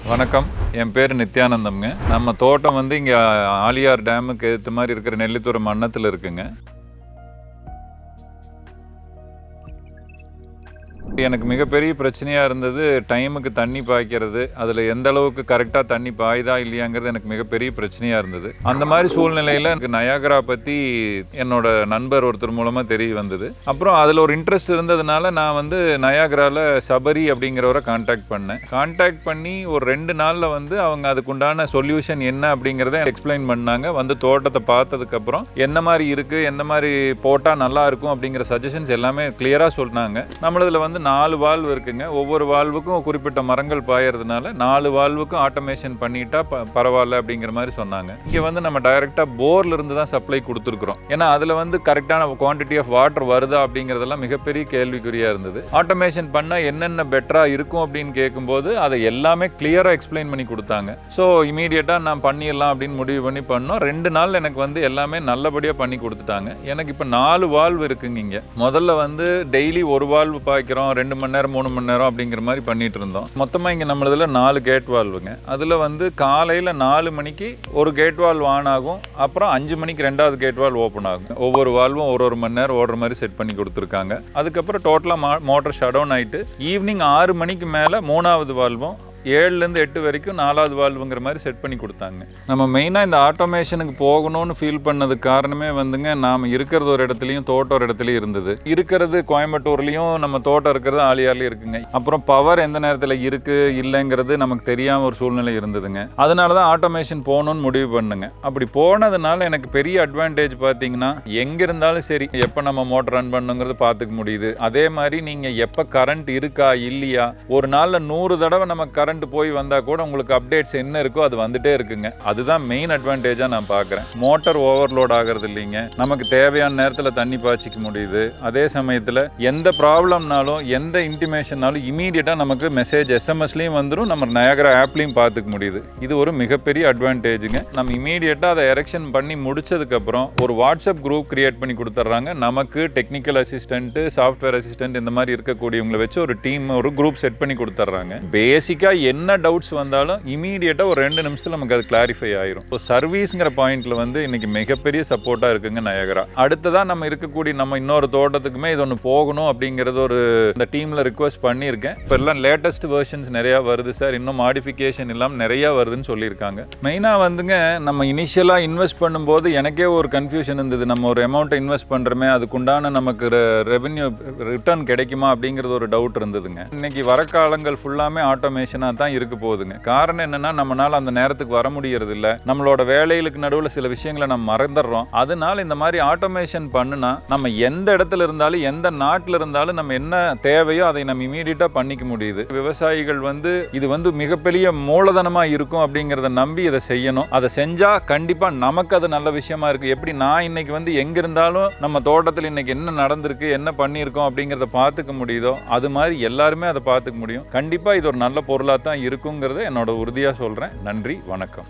வணக்கம். என் பேர் நித்யானந்தம்ங்க. நம்ம தோட்டம் இங்கே ஆழியார் டேமுக்கு ஏற்ற மாதிரி இருக்கிற நெல்லித்தூர் மன்னத்தில் இருக்குங்க. எனக்கு மிகப்பெரிய பிரச்சனையாக இருந்தது டைமுக்கு தண்ணி பாய்க்கிறது. அதில் எந்த அளவுக்கு கரெக்டாக தண்ணி பாயுதா இல்லையாங்கிறது எனக்கு மிகப்பெரிய பிரச்சனையாக இருந்தது. அந்த மாதிரி சூழ்நிலையில் எனக்கு நயாகரா பற்றி என்னோட நண்பர் ஒருத்தர் மூலமாக தெரிய வந்தது. அப்புறம் அதில் ஒரு இன்ட்ரெஸ்ட் இருந்ததுனால நான் நயாகராவில் சபரி அப்படிங்கிறவரை கான்டாக்ட் பண்ணேன். கான்டாக்ட் பண்ணி ஒரு 2 நாளில் அவங்க அதுக்குண்டான சொல்யூஷன் என்ன அப்படிங்கிறத எக்ஸ்பிளைன் பண்ணாங்க. தோட்டத்தை பார்த்ததுக்கப்புறம் என்ன மாதிரி இருக்குது, எந்த மாதிரி போட்டால் நல்லா இருக்கும் அப்படிங்கிற சஜஷன்ஸ் எல்லாமே கிளியராக சொன்னாங்க. நம்மளதில் 4 வால்வு இருக்குங்க. ஒவ்வொரு வால்வுக்கும் குறிப்பிட்ட மரங்கள் பாயறதுனால 4 வால்வுக்கும் ஆட்டோமேஷன் பண்ணிட்டா பரவாயில்ல அப்படிங்கிற மாதிரி சொன்னாங்க. இங்கே நம்ம டைரக்டா போர்ல இருந்து தான் சப்ளை கொடுத்துருக்குறோம். ஏன்னா அதில் கரெக்டான குவான்டிட்டி ஆஃப் வாட்டர் வருதா அப்படிங்கிறதெல்லாம் மிகப்பெரிய கேள்விக்குறியா இருந்தது. ஆட்டோமேஷன் பண்ணால் என்னென்ன பெட்டரா இருக்கும் அப்படின்னு கேட்கும்போது அதை எல்லாமே கிளியரா எக்ஸ்பிளைன் பண்ணி கொடுத்தாங்க. ஸோ இமீடியட்டா நான் பண்ணிடலாம் அப்படின்னு முடிவு பண்ணோம். 2 நாள் எனக்கு எல்லாமே நல்லபடியாக பண்ணி கொடுத்துட்டாங்க. எனக்கு இப்போ 4 வால்வு இருக்குங்க. இங்கே முதல்ல டெய்லி ஒரு வால்வு பாய்க்கிறோம், 2 மணி நேரம் 3 மணி நேரம் அப்படிங்கிற மாதிரி பண்ணிட்டு இருந்தோம். மொத்தமாக இங்கே நம்மளதில் 4 கேட் வால்வுங்க. அதில் காலையில் 4 மணிக்கு ஒரு கேட் வால்வ் ஆன் ஆகும். அப்புறம் 5 மணிக்கு 2வது கேட் வால்வ் ஓப்பன் ஆகும். ஒவ்வொரு வால்வும் ஒரு மணி நேரம் ஓடுற மாதிரி செட் பண்ணி கொடுத்துருக்காங்க. அதுக்கப்புறம் டோட்டலாக மோட்டர் ஷட் டவுன் ஆகிட்டு ஈவினிங் 6 மணிக்கு மேலே 3வது வால்வும் 7லேருந்து 8 வரைக்கும் 4வது வால்வுங்கிற மாதிரி செட் பண்ணி கொடுத்தாங்க. நம்ம மெயினாக இந்த ஆட்டோமேஷனுக்கு போகணும்னு ஃபீல் பண்ணதுக்கு காரணமே நாம் இருக்கிறது ஒரு இடத்துலையும் தோட்டம் ஒரு இடத்துலையும் இருந்தது. இருக்கிறது கோயம்புத்தூர்லேயும் நம்ம தோட்டம் இருக்கிறது ஆழியார்லேயும் இருக்குங்க. அப்புறம் பவர் எந்த நேரத்தில் இருக்குது இல்லைங்கிறது நமக்கு தெரியாமல் ஒரு சூழ்நிலை இருந்ததுங்க. அதனால தான் ஆட்டோமேஷன் போகணும்னு முடிவு பண்ணுங்க. அப்படி போனதுனால எனக்கு பெரிய அட்வான்டேஜ் பார்த்தீங்கன்னா, எங்கே இருந்தாலும் சரி எப்போ நம்ம மோட்டர் ரன் பண்ணுங்கிறது பார்த்துக்க முடியுது. அதே மாதிரி நீங்கள் எப்போ கரண்ட் இருக்கா இல்லையா, ஒரு நாளில் 100 தடவை நம்ம கரண்ட் போய் வந்தா கூட உங்களுக்கு அப்டேட்ஸ் என்ன இருக்கோ அது வந்துட்டே இருக்குங்க. அதுதான் மெயின் அட்வான்டேஜா நான் பார்க்குறேன். மோட்டார் ஓவர்லோட் ஆகிறது இல்லைங்க. நமக்கு தேவையான நேரத்தில் தண்ணி பாய்ச்சிக்க முடியுது. அதே சமயத்தில் எந்த ப்ராப்ளம்னாலும் எந்த இன்டிமேஷன்னாலும் இமீடியட்டாக நமக்கு மெசேஜ் எஸ்எம்எஸ்லையும் வந்துடும், நம்ம நயாகரா ஆப்லையும் பார்த்துக்க முடியுது. இது ஒரு மிகப்பெரிய அட்வான்டேஜுங்க. நம்ம இமீடியட்டாக அதை எரெக்ஷன் பண்ணி முடிச்சதுக்கப்புறம் ஒரு வாட்ஸ்அப் குரூப் கிரியேட் பண்ணி கொடுத்துட்றாங்க. நமக்கு டெக்னிக்கல் அசிஸ்டன்ட், சாஃப்ட்வேர் அசிஸ்டன்ட் இந்த மாதிரி இருக்கக்கூடியவங்களை வச்சு ஒரு டீம் ஒரு குரூப் செட் பண்ணி கொடுத்துட்றாங்க. பேசிக்காக என்ன டவுட்ஸ் வந்தாலும் இமீடியட்டாக ஒரு 2 நிமிஷத்தில் நமக்கு அது கிளாரிஃபை ஆயிரும். ஸோ சர்வீஸ்ங்கிற பாயிண்ட்ல இன்னைக்கு மிகப்பெரிய சப்போர்ட்டாக இருக்குங்க நயாகரா. அடுத்ததான் நம்ம இருக்கக்கூடிய நம்ம இன்னொரு தோட்டத்துக்குமே இது ஒன்று போகணும் அப்படிங்கிறது ஒரு இந்த டீமில் ரிக்வஸ்ட் பண்ணியிருக்கேன். இப்போ எல்லாம் லேட்டஸ்ட் வெர்ஷன்ஸ் நிறையா வருது சார், இன்னும் மாடிஃபிகேஷன் இல்லாமல் நிறையா வருதுன்னு சொல்லியிருக்காங்க. மெயினாக நம்ம இனிஷியலாக இன்வெஸ்ட் பண்ணும்போது எனக்கே ஒரு கன்ஃபியூஷன் இருந்தது. நம்ம ஒரு அமௌண்ட்டை இன்வெஸ்ட் பண்ணுறோமே அதுக்குண்டான நமக்கு ரெவென்யூ ரிட்டர்ன் கிடைக்குமா அப்படிங்கிறது ஒரு டவுட் இருந்ததுங்க. இன்னைக்கு வர காலங்கள் ஃபுல்லாமே ஆட்டோமேஷனாக தான் இருக்க போகுதுங்க. காரணம் என்னன்னா, நம்மளால அந்த நேரத்துக்கு வர முடியறது இல்லை. நம்மளோட வேலைகளுக்கு நடுவில் சில விஷயங்களை நம்ம மறந்துடுறோம். அதனால இந்த மாதிரி ஆட்டோமேஷன் பண்ணுனா நம்ம எந்த இடத்துல இருந்தாலும் எந்த நாட்டில் இருந்தாலும் நம்ம என்ன தேவையோ அதை நம்ம இமீடியட்டா பண்ணிக்க முடியுது. விவசாயிகள் இது மிகப்பெரிய மூலதனமா இருக்கும் அப்படிங்கிறத நம்பி இதை செய்யணும். அதை செஞ்சா கண்டிப்பா நமக்கு அது நல்ல விஷயமா இருக்கு. எப்படி நான் இன்னைக்கு எங்க இருந்தாலும் நம்ம தோட்டத்தில் இன்னைக்கு என்ன நடந்திருக்கு, என்ன பண்ணியிருக்கோம் அப்படிங்கிறத பார்த்துக்க முடியுதோ அது மாதிரி எல்லாருமே அதை பார்த்துக்க முடியும். கண்டிப்பா இது ஒரு நல்ல பொருளாக தான் இருக்குங்கிறத என்னோட உறுதியாக சொல்கிறேன். நன்றி, வணக்கம்.